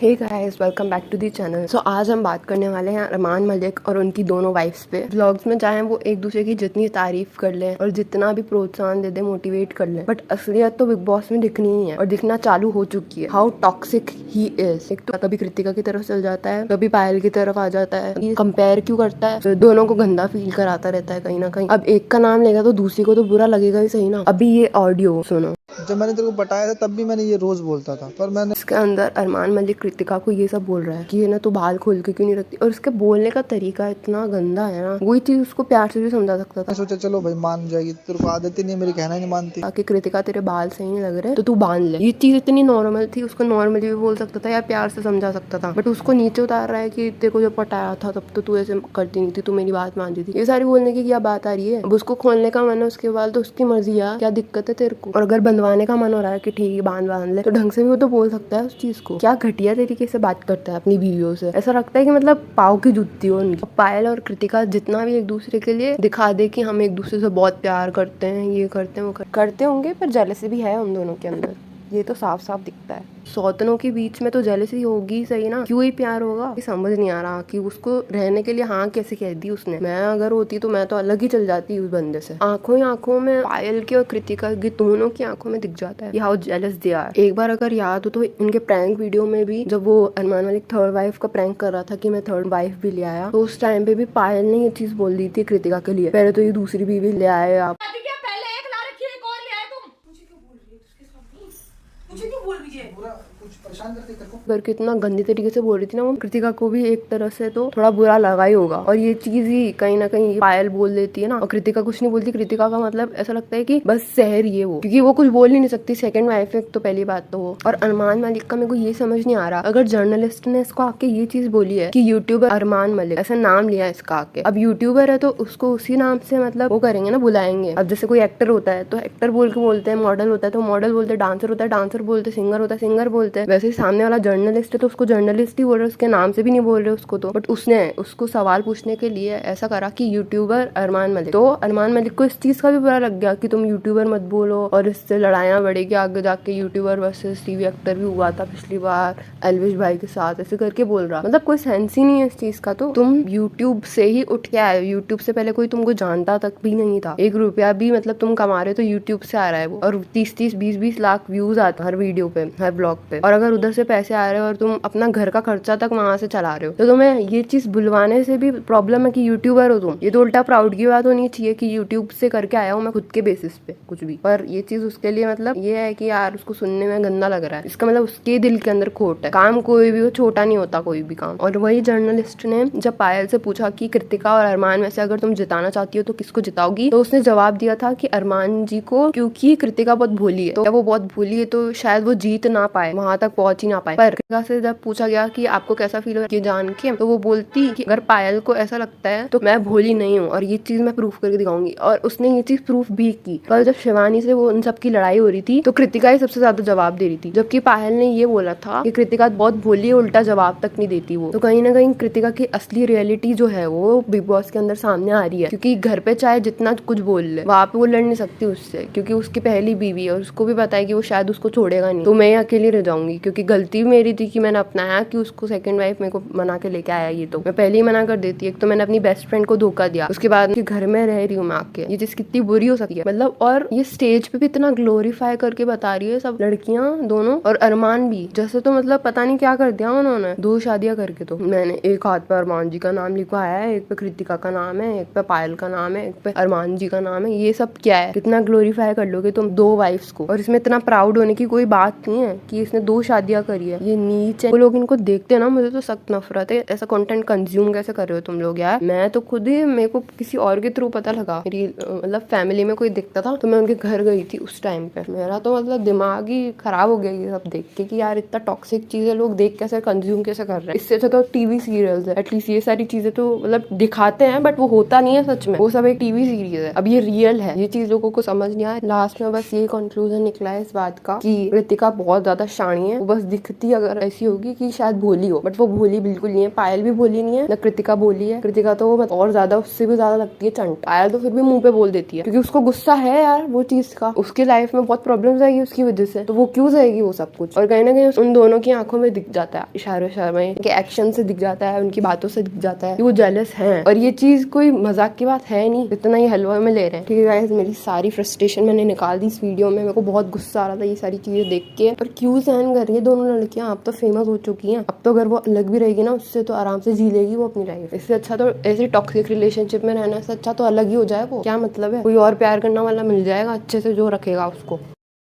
Hey guys, welcome back to the channel. So आज हम बात करने वाले हैं अरमान मलिक और उनकी दोनों वाइफ्स पे। व्लॉग्स में चाहे वो एक दूसरे की जितनी तारीफ कर लें और जितना भी प्रोत्साहन दे दे, मोटिवेट कर लें, बट असलियत तो बिग बॉस में दिखनी ही है और दिखना चालू हो चुकी है। How toxic he is. एक तो कभी कृतिका की तरफ चल जाता है, कभी पायल की तरफ आ जाता है। कंपेयर क्यों करता है? तो दोनों को गंदा फील कराता रहता है कहीं ना कहीं। अब एक का नाम लेगा तो दूसरी को तो बुरा लगेगा ही सही ना। अभी ये ऑडियो सुनो। जब मैंने तेरे को बताया था तब भी मैंने ये रोज बोलता था, पर मैंने इसके अंदर अरमान मलिक कृतिका को ये सब बोल रहा है कि ये ना तो बाल खोल के क्यों नहीं रखती, और इसके बोलने का तरीका इतना गंदा है ना। वही चीज उसको प्यार से भी समझा सकता था। सोचा चलो भाई मान जाएगी, तेरे को आदत ही नहीं मेरी, कहना ही नहीं मानती। कि कृतिका तेरे बाल सही नहीं लग रहे तो तू बांध ले। ये चीज इतनी नॉर्मल थी, उसको नॉर्मली भी बोल सकता था या प्यार से समझा सकता था, बट उसको नीचे उतार रहा है कि तेरे को जब पटाया था तब तो तू ऐसे करती नहीं थी, तू मेरी बात मानती थी। ये सारी बोलने की क्या बात आ रही है? अब उसको खोलने का मन है उसके बाल तो उसकी मर्जी है, क्या दिक्कत है तेरे को? और अगर बंधवाने का मन हो रहा है कि ठीक है बांध ले, तो ढंग से भी वो तो बोल सकता है उस चीज को। क्या घटिया तरीके से बात करता है अपनी बीवियों से। ऐसा लगता है कि मतलब पाव की जुत्ती हो उनकी। पायल और कृतिका जितना भी एक दूसरे के लिए दिखा दे कि हम एक दूसरे से बहुत प्यार करते हैं, ये करते हैं, वो करते होंगे, पर जेलसी भी है उन दोनों के अंदर। ये तो साफ साफ दिखता है। सौतनों के बीच में तो जेलसी होगी सही ना, क्यों ही प्यार होगा? ये समझ नहीं आ रहा कि उसको रहने के लिए हाँ कैसे कह दी उसने। मैं अगर होती तो मैं तो अलग ही चल जाती उस बंदे से। आंखों ही आंखों में पायल की और कृतिका की, दोनों की आंखों में दिख जाता है हाउ जेलस दे आर। एक बार अगर याद हो तो इनके प्रैंक वीडियो में भी जब वो अरमान मलिक थर्ड वाइफ का प्रैंक कर रहा था कि मैं थर्ड वाइफ भी ले आया, तो उस टाइम पे भी पायल ने ये चीज बोल दी थी कृतिका के लिए, पहले तो ये दूसरी बीवी ले आए आप। अगर कितना गंदी तरीके से बोल रही थी ना वो, कृतिका को भी एक तरह से तो थोड़ा बुरा लगा ही होगा। और ये चीज ही कहीं ना कहीं पायल बोल देती है ना, और कृतिका कुछ नहीं बोलती। कृतिका का मतलब ऐसा लगता है कि बस शहर ही है वो, क्योंकि वो कुछ बोल ही नहीं सकती। सेकंड वाइफ है तो पहली बात तो वो। और अरमान मलिक का मेरे को ये समझ नहीं आ रहा, अगर जर्नलिस्ट ने इसको आके ये चीज बोली है कि यूट्यूबर अरमान मलिक, ऐसा नाम लिया इसका आके, अब यूट्यूबर है तो उसको उसी नाम से मतलब वो करेंगे ना, बुलाएंगे। अब जैसे कोई एक्टर होता है तो एक्टर बोल के बोलते हैं, मॉडल होता है तो मॉडल बोलते हैं, डांसर होता है डांसर बोलते हैं, सिंगर होता है सिंगर बोलते हैं। वैसे सामने वाला जर्नलिस्ट है तो उसको जर्नलिस्ट ही बोल रहे, उसके नाम से भी नहीं बोल रहे उसको तो। बट उसने उसको सवाल पूछने के लिए ऐसा करा कि यूट्यूबर अरमान मलिक। तो अरमान मलिक को इस चीज का भी बुरा लग गया कि तुम यूट्यूबर मत बोलो, और इससे लड़ाइयां बढ़ेगी आगे जाके। यूट्यूबर वर्सेस टीवी एक्टर भी हुआ था पिछली बार एल्विश भाई के साथ, ऐसे करके बोल रहा। मतलब कोई सेंस ही नहीं है इस चीज का। तो तुम यूट्यूब से ही उठ के आए, यूट्यूब से पहले कोई तुमको जानता तक भी नहीं था। 1 रुपया भी मतलब तुम कमा रहे हो तो यूट्यूब से आ रहा है वो, और 30-30 20-20 लाख व्यूज आते हर वीडियो पे, हर ब्लॉग पे। और अगर उधर से पैसे आ रहे हो और तुम अपना घर का खर्चा तक वहां से चला रहे हो, तो तुम्हें ये चीज बुलवाने से भी प्रॉब्लम है कि यूट्यूबर हो तुम। ये तो उल्टा प्राउड की बात होनी चाहिए कि यूट्यूब से करके आया हूँ मैं खुद के बेसिस पे कुछ भी। पर ये चीज उसके लिए मतलब ये है कि यार उसको सुनने में गंदा लग रहा है। इसका मतलब उसके दिल के अंदर खोट है। काम कोई भी हो, छोटा नहीं होता कोई भी काम। और वही जर्नलिस्ट ने जब पायल से पूछा कि कृतिका और अरमान में से अगर तुम जिताना चाहती हो तो किसको जिताओगी, तो उसने जवाब दिया था कि अरमान जी को, क्योंकि कृतिका बहुत भोली है। तो वो बहुत भोली है तो शायद वो जीत ना पाए, वहां तक पहुंच ही ना पाए। पर कृतिका से जब पूछा गया कि आपको कैसा फील हो ये जान के, तो वो बोलती कि अगर पायल को ऐसा लगता है तो मैं भोली नहीं हूँ और ये चीज मैं प्रूफ करके दिखाऊंगी। और उसने ये चीज प्रूफ भी की। कल जब शिवानी से वो उन सब की लड़ाई हो रही थी तो कृतिका ही सबसे ज्यादा जवाब दे रही थी, जबकि पायल ने ये बोला था कि कृतिका बहुत भोली है, उल्टा जवाब तक नहीं देती वो। तो कहीं ना कहीं कृतिका की असली रियलिटी जो है वो बिग बॉस के अंदर सामने आ रही है, क्योंकि घर पे चाहे जितना कुछ बोल ले, वहां पे वो लड़ नहीं सकती उससे, क्योंकि उसकी पहली बीवी है और उसको भी पता है कि वो शायद उसको छोड़ेगा नहीं। तो मैं अकेली रह जाऊंगी, क्योंकि गलती मेरी थी कि मैंने अपनाया कि उसको सेकंड वाइफ मेरे को मना के लेके आया। ये तो मैं पहले ही मना कर देती। एक तो मैंने अपनी बेस्ट फ्रेंड को धोखा दिया, उसके बाद घर में रह रही हूँ मैं आके। ये चीज कितनी बुरी हो सकती है मतलब। और ये स्टेज पे भी इतना ग्लोरीफाई करके बता रही है सब लड़कियां दोनों, और अरमान भी, जैसे तो मतलब पता नहीं क्या कर दिया उन्होंने 2 शादियां करके। तो मैंने एक हाथ पे अरमान जी का नाम लिखवाया है, एक पे कृतिका का नाम है, एक पे पायल का नाम है, एक पे अरमान जी का नाम है। ये सब क्या है? कितना ग्लोरीफाई कर लोगे तुम 2 वाइफ्स को? और इसमें इतना प्राउड होने की कोई बात नहीं है कि इसने 2 शादियां करी है। ये नीच है। वो लोग इनको देखते हैं ना, मुझे तो सख्त नफरत है। ऐसा कंटेंट कंज्यूम कैसे कर रहे हो तुम लोग यार? मैं तो खुद ही, मेरे को किसी और के थ्रू पता लगा, मेरी मतलब फैमिली में कोई दिखता था तो मैं उनके घर गई थी उस टाइम पे। मेरा तो मतलब दिमाग ही खराब हो गया ये सब देख के कि यार इतना टॉक्सिक चीजें लोग देख कैसे कंज्यूम कैसे कर रहे हैं। इससे अच्छा तो टीवी सीरियल्स है, एटलीस्ट ये सारी चीजें तो मतलब दिखाते हैं बट वो होता नहीं है सच में, वो सब एक टीवी सीरीज है। अब ये रियल है, ये चीज लोगों को समझ नहीं आया। लास्ट में बस ये कंक्लूजन निकला है इस बात का कि कृतिका बहुत ज्यादा शानी है, वो बस दिखती है अगर ऐसी होगी कि शायद भोली हो, बट वो भोली बिल्कुल नहीं है। पायल भी भोली नहीं है, न कृतिका भोली है। कृतिका तो और ज्यादा, उससे भी ज्यादा लगती है चंट। पायल तो फिर भी मुंह पे बोल देती है क्योंकि उसको गुस्सा है यार वो चीज का। उसकी लाइफ में बहुत प्रॉब्लम्स आएगी उसकी वजह से, तो वो क्यों सहेगी वो सब कुछ। और कहीं ना कहीं उन दोनों की आंखों में दिख जाता है, इशारों में, उनके एक्शन से दिख जाता है, उनकी बातों से दिख जाता है कि वो जेलस हैं। और ये चीज कोई मजाक की बात है नहीं, इतना ही हलवा में ले रहे हैं। ठीक है गाइस, मेरी सारी फ्रस्ट्रेशन मैंने निकाल दी इस वीडियो में। मेरे को बहुत गुस्सा आ रहा था ये सारी चीजें देख के। पर क्यों सहन कर रही है दोनों लड़कियां? अब तो फेमस हो चुकी हैं, अब तो अगर वो अलग भी रहेगी ना उससे तो आराम से जी लेगी वो अपनी लाइफ। इससे अच्छा तो ऐसे टॉक्सिक रिलेशनशिप में रहने से अच्छा तो अलग ही हो जाए वो। क्या मतलब है, कोई और प्यार करने वाला मिल जाएगा अच्छे से जो रखेगा उसको।